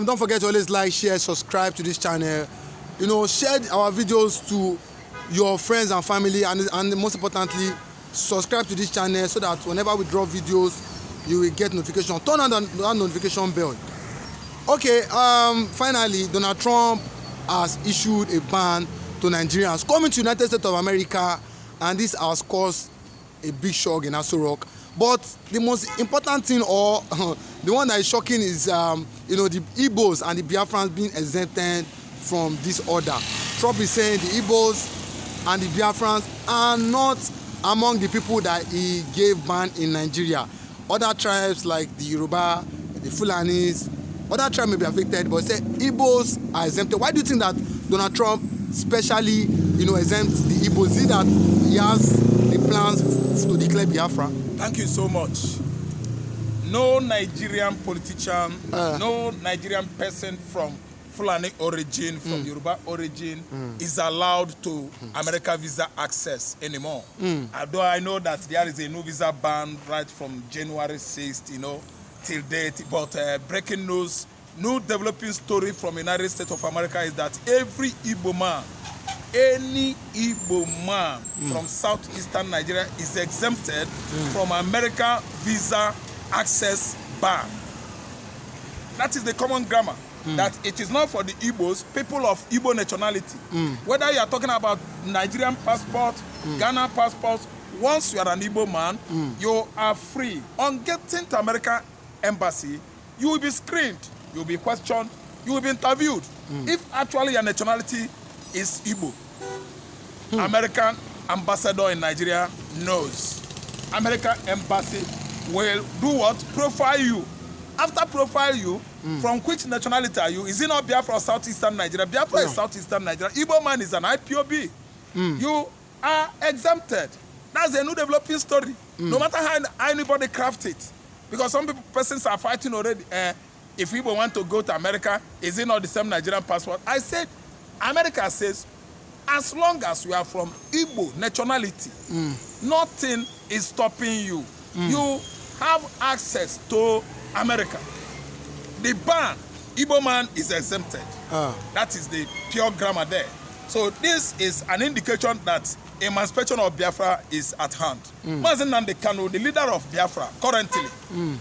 don't forget to always like, share, subscribe to this channel. You know, share our videos to your friends and family, and most importantly, subscribe to this channel so that whenever we drop videos, you will get notification. Turn on that notification bell. Okay, finally, Donald Trump has issued a ban to Nigerians coming to United States of America, and this has caused a big shock in Aso Rock. But the most important thing, or the one that is shocking, is you know, the Igbos and the Biafrans being exempted from this order. Trump is saying the Igbos and the Biafrans are not among the people that he gave ban in Nigeria. Other tribes like the Yoruba, the Fulanis, other tribes may be affected, but say Igbos are exempted. Why do you think that Donald Trump specially, you know, exempts the Igbos? Is it that he has the plans to declare Biafra? Thank you so much. No Nigerian politician, no Nigerian person from Fulani origin, from Yoruba origin, is allowed to America visa access anymore. Although I know that there is a new visa ban right from January 6th, you know, till date. But breaking news, new developing story from United States of America is that every Igbo man, any Igbo man from southeastern Nigeria is exempted from America visa access ban. That is the common grammar. That it is not for the Igbos, people of Igbo nationality. Whether you are talking about Nigerian passport, Ghana passport, once you are an Igbo man, you are free. On getting to American embassy, you will be screened, you will be questioned, you will be interviewed. If actually your nationality is Igbo, American ambassador in Nigeria knows. American embassy will do what? Profile you. After profile you, from which nationality are you? Is it not Biafra or southeastern Nigeria? Biafra is southeastern Nigeria. Igbo man is an IPOB. You are exempted. That's a new developing story. No matter how anybody craft it. Because some persons are fighting already. If Igbo want to go to America, is it not the same Nigerian passport? I said, America says, as long as you are from Igbo nationality, nothing is stopping you. You have access to America. The ban, Igbo man is exempted. That is the pure grammar there. So this is an indication that emancipation of Biafra is at hand. Mazen Nnamdi Kanu, the leader of Biafra, currently,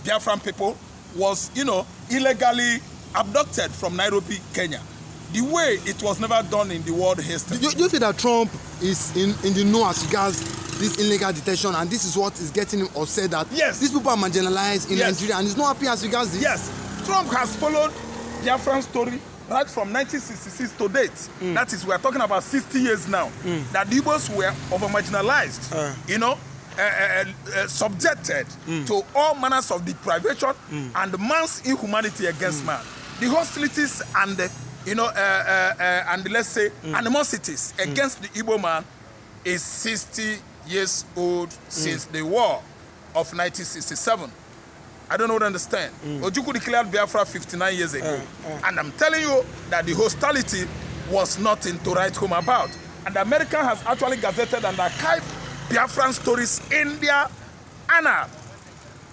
Biafran people, was, you know, illegally abducted from Nairobi, Kenya. The way it was never done in the world history. Do you feel that Trump is in the know as regards this illegal detention, and this is what is getting him upset that these people are marginalized in Nigeria, and he's not happy as regards this? Yes, Trump has followed Biafran story right from 1966 to date. That is, we are talking about 60 years now, that the Igbos were over-marginalized, you know, subjected to all manners of deprivation and man's inhumanity against man. The hostilities and the, you know, and let's say animosities against the Igbo man is 60 years old since the war of 1967. I don't know what to understand. Ojukwu declared Biafra 59 years ago. And I'm telling you that the hostility was nothing to write home about. And America has actually gazetted and archived Biafran stories in their annal.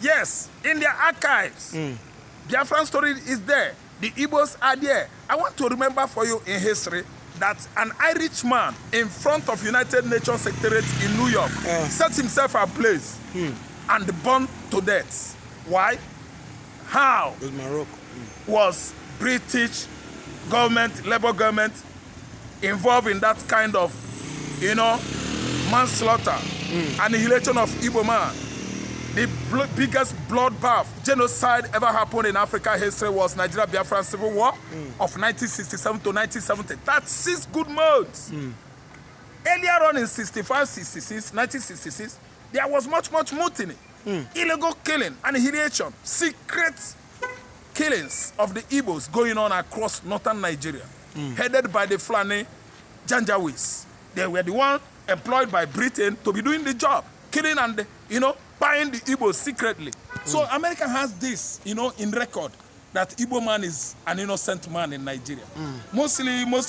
Yes, in their archives. Biafran story is there. The Igbos are there. I want to remember for you in history that an Irish man in front of United Nations Secretariat in New York set himself ablaze and burned to death. Why? How was British government, Labour government, involved in that kind of, you know, manslaughter, annihilation of Igbo man? The biggest bloodbath, genocide ever happened in Africa history was Nigeria-Biafran Civil War of 1967 to 1970. That's 6 good months. Earlier on in 65, 66, 1966, there was much mutiny, illegal killing, annihilation, secret killings of the Igbos going on across northern Nigeria, headed by the Fulani Janjaweeds. They were the ones employed by Britain to be doing the job, killing and, you know, buying the Igbos secretly. So America has this, you know, in record that Igbo man is an innocent man in Nigeria. Most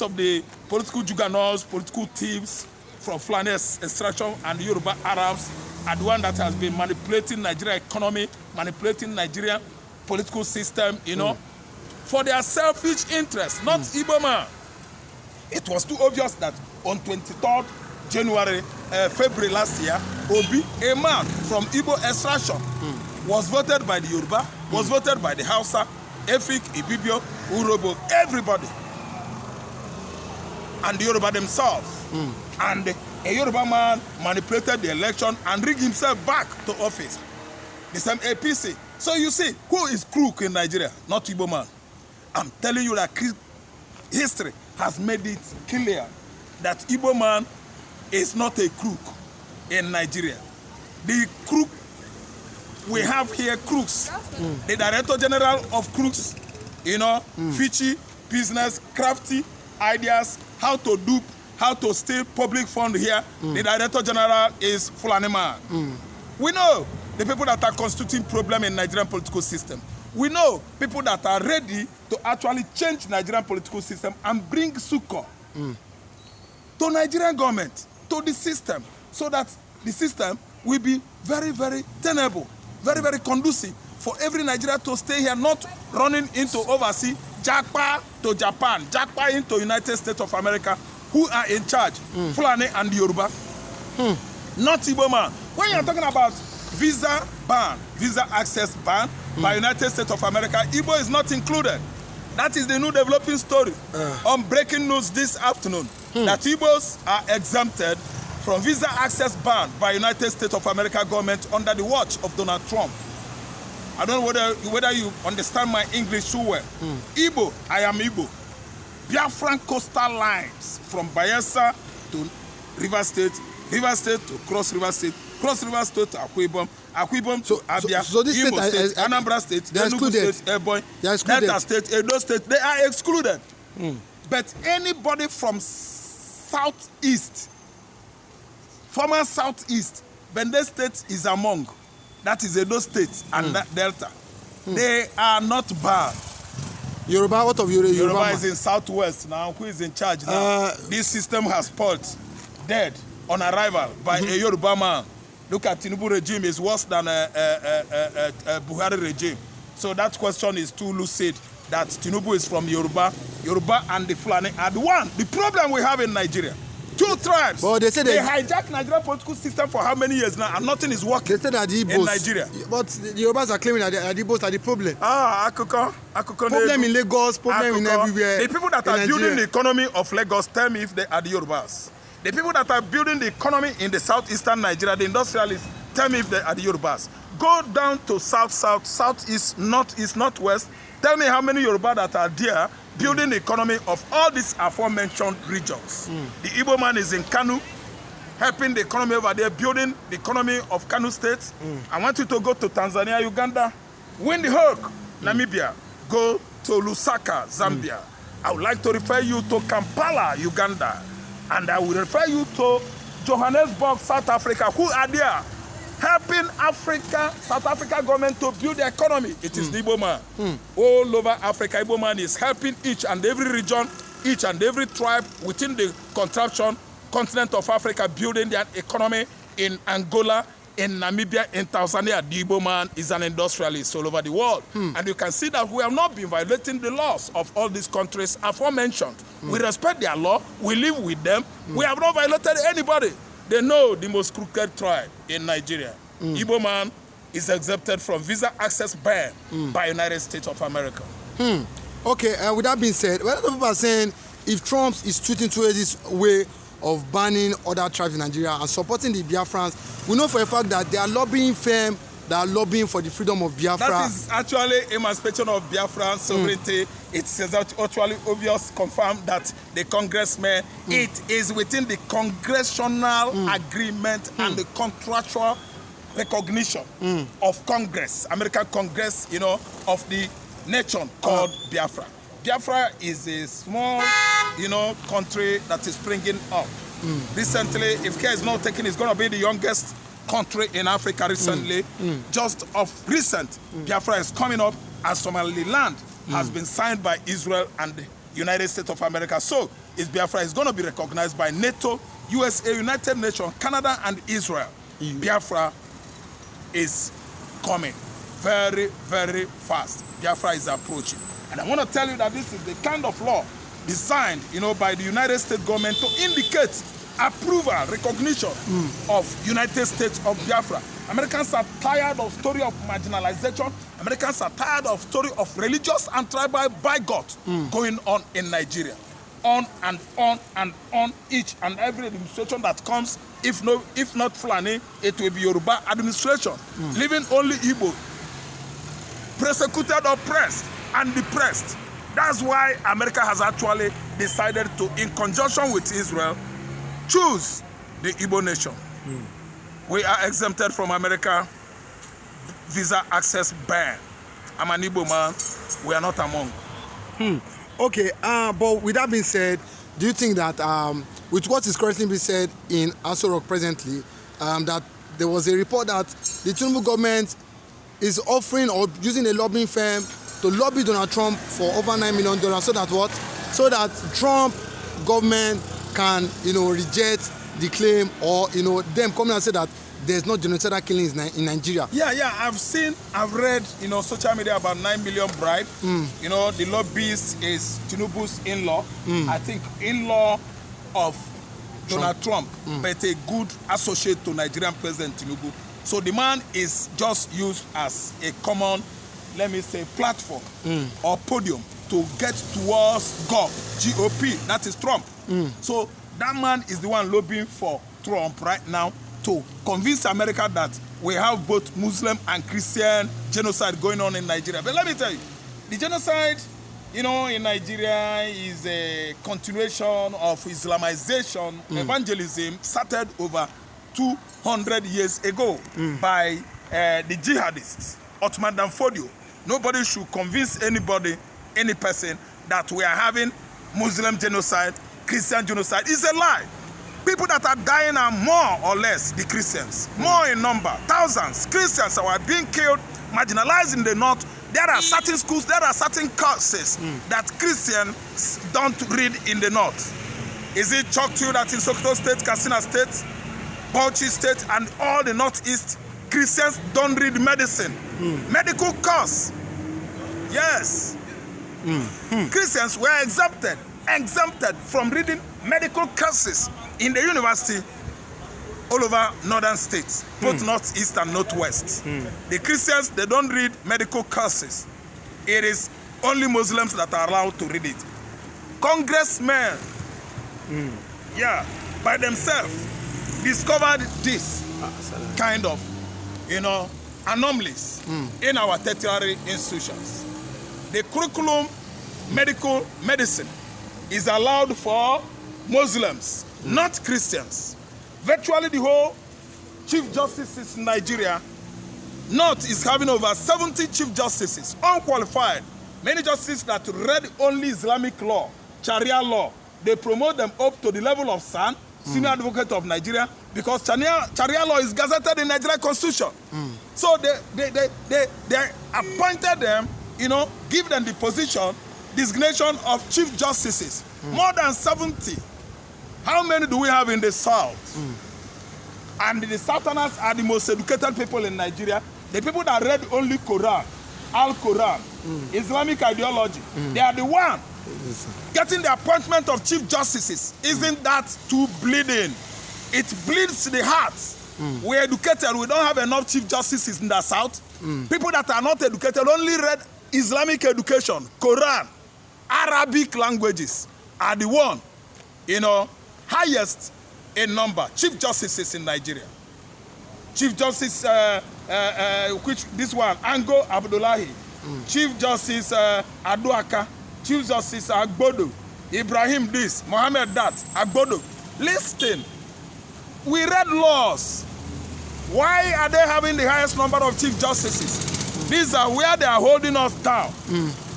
of the political juggernauts, political thieves from Fulani extraction and Yoruba Arabs are the one that has been manipulating Nigeria economy, manipulating Nigeria political system, you know, for their selfish interests, not Igbo man. It was too obvious that on 23rd February last year, Obi, a man from Igbo extraction, was voted by the Yoruba, was voted by the Hausa, Efik, Ibibio, Urobo, everybody. And the Yoruba themselves. And a Yoruba man manipulated the election and rigged himself back to office. The same APC. So you see, who is crook in Nigeria? Not Igbo man. I'm telling you that history has made it clear that Igbo man is not a crook in Nigeria. The crook we have here, crooks. The Director General of crooks, you know, fishy, business, crafty ideas, how to dupe, how to steal public fund here. The Director General is Fulani man. We know the people that are constituting problem in Nigerian political system. We know people that are ready to actually change Nigerian political system and bring succor to Nigerian government, to the system, so that the system will be very, very tenable, very, very conducive for every Nigerian to stay here, not running into overseas, Jackpa to Japan, Jackpa into United States of America, who are in charge, Fulani and Yoruba, not Igbo man. When you're talking about visa ban, visa access ban by United States of America, Igbo is not included. That is the new developing story on breaking news this afternoon, that Igbos are exempted from visa access ban by United States of America government under the watch of Donald Trump. I don't know whether you understand my English too well. Igbo, I am Igbo. Biafran coastal lines from Bayelsa to Rivers State to Cross River State to Akwa Ibom, Akwa Ibom to Abia, so this Imo state, State, Anambra State, Enugu State, Ebonyi, Delta State, Edo State, they are excluded. But anybody from southeast, former southeast, Bende State is among. That is Edo State and Delta. They are not banned. Yoruba, what of Yoruba? Yoruba is in southwest now. Who is in charge now? This system has spoiled, dead on arrival by a Yoruba man. Look at Tinubu regime is worse than Buhari regime. So that question is too lucid. That Tinubu is from Yoruba. Yoruba and the Fulani are the one. The problem we have in Nigeria. Two tribes. But they say they hijacked Nigerian political system for how many years now, and nothing is working. They say that the Igbos, in Nigeria. But the Yorubas are claiming that the Igbos are the problem. Problem in Lagos, problem in everywhere. The people that are building the economy of Lagos, tell me if they are the Yorubas. The people that are building the economy in the southeastern Nigeria, the industrialists, tell me if they are the Yorubas. Go down to southeast, northeast, northwest. Tell me how many Yoruba that are there building the economy of all these aforementioned regions. The Igbo man is in Kanu, helping the economy over there, building the economy of Kanu State. I want you to go to Tanzania, Uganda, Windhoek, Namibia, go to Lusaka, Zambia. I would like to refer you to Kampala, Uganda, and I will refer you to Johannesburg, South Africa, who are there helping South Africa government to build the economy. It is the Igbo man. All over Africa, Igbo man is helping each and every region, each and every tribe within the continent of Africa building their economy in Angola, in Namibia, in Tanzania. The Igbo man is an industrialist all over the world. And you can see that we have not been violating the laws of all these countries aforementioned. We respect their law, we live with them, we have not violated anybody. They know the most crooked tribe in Nigeria. Igbo man is exempted from visa access ban by United States of America. Okay, with that being said, well, people are saying if Trump is treating towards this way of banning other tribes in Nigeria and supporting the Biafrans, we know for a fact that they are lobbying firm that are lobbying for the freedom of Biafra. That is actually emancipation of Biafran sovereignty. It's actually obvious, confirmed that the congressmen, it is within the congressional agreement and the contractual recognition of Congress, American Congress, you know, of the nation called Biafra. Biafra is a small, you know, country that is springing up. Recently, if care is not taken, it's going to be the youngest country in Africa recently. Just of recent, Biafra is coming up, and Somaliland has been signed by Israel and the United States of America. So, Biafra is going to be recognized by NATO, USA, United Nations, Canada, and Israel. Biafra is coming. very, very fast. Biafra is approaching. And I want to tell you that this is the kind of law designed, by the United States government to indicate approval, recognition of United States of Biafra. Americans are tired of story of marginalization. Americans are tired of story of religious and tribal bigot going on in Nigeria. On and on and on, each and every administration that comes, if not Fulani, it will be Yoruba administration, leaving only Igbo, persecuted, oppressed, and depressed. That's why America has actually decided to, in conjunction with Israel, choose the Igbo nation. We are exempted from America visa access ban. I'm an Igbo man. We are not among. Okay, but with that being said, do you think that with what is currently being said in Aso Rock presently, that there was a report that the Tinubu government is offering or using a lobbying firm to lobby Donald Trump for over $9 million, so that what? So that Trump government can, reject the claim, or, them coming and say that there's no genocidal killings in Nigeria. Yeah, I've read, social media about 9 million bribe. The lobbyist is Tinubu's in-law. I think in-law of Donald Trump, but a good associate to Nigerian President Tinubu. So the man is just used as a common, let me say, platform or podium to get towards GOP, that is Trump. So that man is the one lobbying for Trump right now to convince America that we have both Muslim and Christian genocide going on in Nigeria. But let me tell you, the genocide, in Nigeria is a continuation of Islamization. Evangelism started over 200 years ago by the jihadists, Ottoman Dan Fodio. Nobody should convince anybody, any person, that we are having Muslim genocide, Christian genocide. It's a lie. People that are dying are more or less the Christians, more in number, thousands. Christians are being killed, marginalized in the north. There are certain schools, there are certain courses that Christians don't read in the north. Is it shocked to you that in Sokoto State, Katsina State, Bauchi State, and all the northeast, Christians don't read medicine? Medical course. Yes. Christians were exempted from reading medical courses in the university all over northern states, both northeast and northwest. The Christians, they don't read medical courses. It is only Muslims that are allowed to read it. Congressmen, by themselves discovered this kind of, anomalies in our tertiary institutions. The curriculum medical medicine is allowed for Muslims, not Christians. Virtually the whole chief justices in Nigeria, North is having over 70 chief justices, unqualified. Many justices that read only Islamic law, Sharia law. They promote them up to the level of SAN, Senior Advocate of Nigeria, because Sharia law is gazetted in Nigeria Constitution. So they appointed them, give them the position, designation of chief justices. More than 70. How many do we have in the south? And the southerners are the most educated people in Nigeria. The people that read only Quran, Al-Quran, Islamic ideology. They are the one getting the appointment of chief justices. Isn't that too bleeding? It bleeds the heart. We're educated. We don't have enough chief justices in the south. People that are not educated only read Islamic education, Quran, Arabic languages are the one, highest in number, chief justices in Nigeria. Chief Justice, this one, Ango Abdullahi, Chief Justice Aduaka, Chief Justice Agbodo, Ibrahim this, Mohammed that, Agbodo. Listen, we read laws. Why are they having the highest number of chief justices? These are where they are holding us down.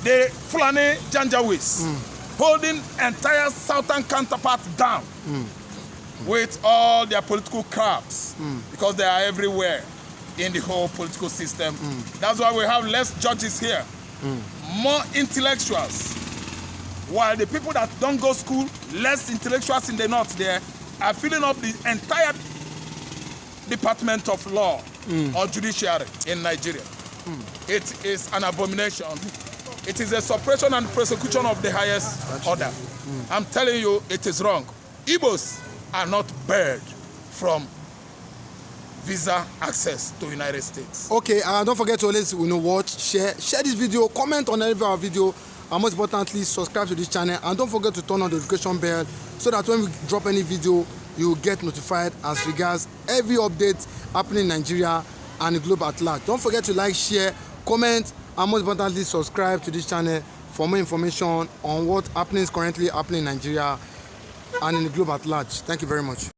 The Fulani Janjaweeds, holding entire southern counterpart down with all their political crafts, because they are everywhere in the whole political system. That's why we have less judges here, more intellectuals. While the people that don't go school, less intellectuals in the north there, are filling up the entire department of law or judiciary in Nigeria. It is an abomination. It is a suppression and persecution of the highest order. I'm telling you, it is wrong. Igbos are not barred from visa access to United States. Okay, don't forget to always watch, share this video, comment on every our video, and most importantly, subscribe to this channel, and don't forget to turn on the notification bell so that when we drop any video, you will get notified as regards every update happening in Nigeria and the globe at large. Don't forget to like, share, comment, and most importantly, subscribe to this channel for more information on what currently happening in Nigeria and in the globe at large. Thank you very much.